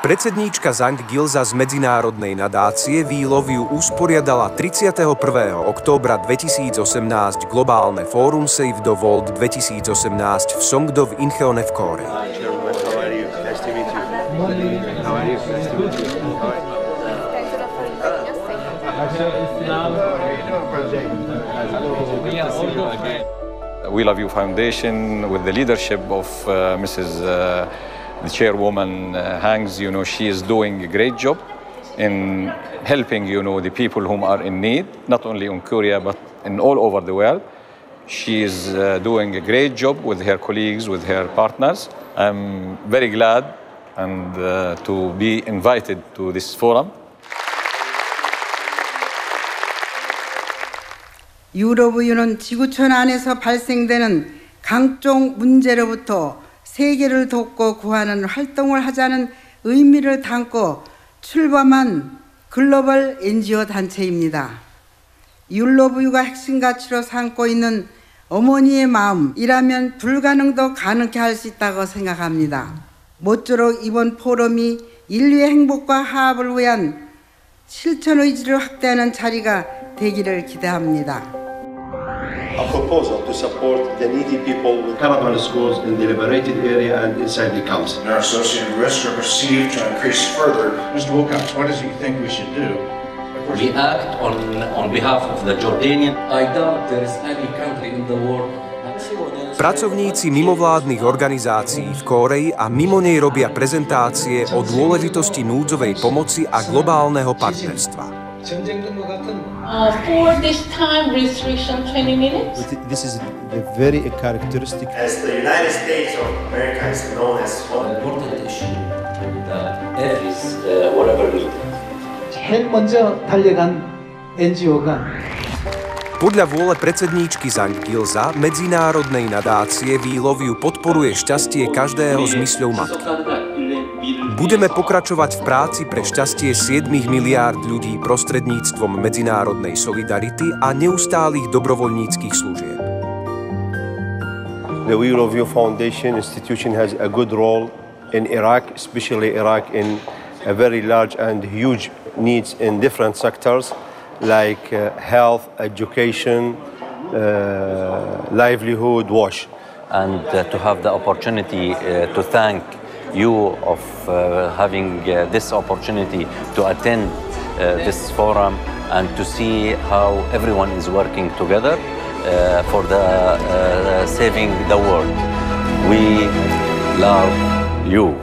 Predsedníčka Zhang Gilza z medzinárodnej nadácie We Love You usporiadala 31. októbra 2018 globálne fórum Save the World 2018 v Songdo v Incheone v Kórei. We Love You Foundation, with the leadership of Mrs. The chairwoman Hangs, she is doing a great job in helping, the people whom are in need, not only in Korea, but in all over the world. She is doing a great job with her colleagues, with her partners. I'm very glad to be invited to this forum. 유로브유는 지구촌 안에서 발생되는 각종 문제로부터 세계를 돕고 구하는 활동을 하자는 의미를 담고 출범한 글로벌 NGO 단체입니다. 율로브유가 핵심 가치로 삼고 있는 어머니의 마음이라면 불가능도 가능케 할 수 있다고 생각합니다. 모쪼록 이번 포럼이 인류의 행복과 화합을 위한 실천 의지를 확대하는 자리가 되기를 기대합니다. A proposal to support the needy people with Taliban schools in the liberated area and inside the council. Our associated risks are perceived to increase further. Mr. Wilcox, what does he think we should do? We act on behalf of the Jordanian. I doubt there is any country in the world. Pracovníci mimovládnych organizácií v Kórei a mimo nej robia prezentácie o dôležitosti núdzovej pomoci a globálneho partnerstva. For this time restriction, 20 minutes? This is the very characteristic. As the United States of America is known as an important issue that every whatever we do. 제일 먼저 달려간 NGO가 Podľa vôle predsedníčky Zhang Gilza medzinárodnej nadácie We Love You podporuje šťastie každého s mysľou matky. Budeme pokračovať v práci pre šťastie 7 miliárd ľudí prostredníctvom medzinárodnej solidarity a neustálych dobrovoľníckych služieb. The We Love You Foundation institution has a good role in Iraq, especially Iraq in a very large and huge needs in different sectors like health, education, livelihood, wash. And to have the opportunity to thank you of having this opportunity to attend this forum and to see how everyone is working together for the saving the world. We love you.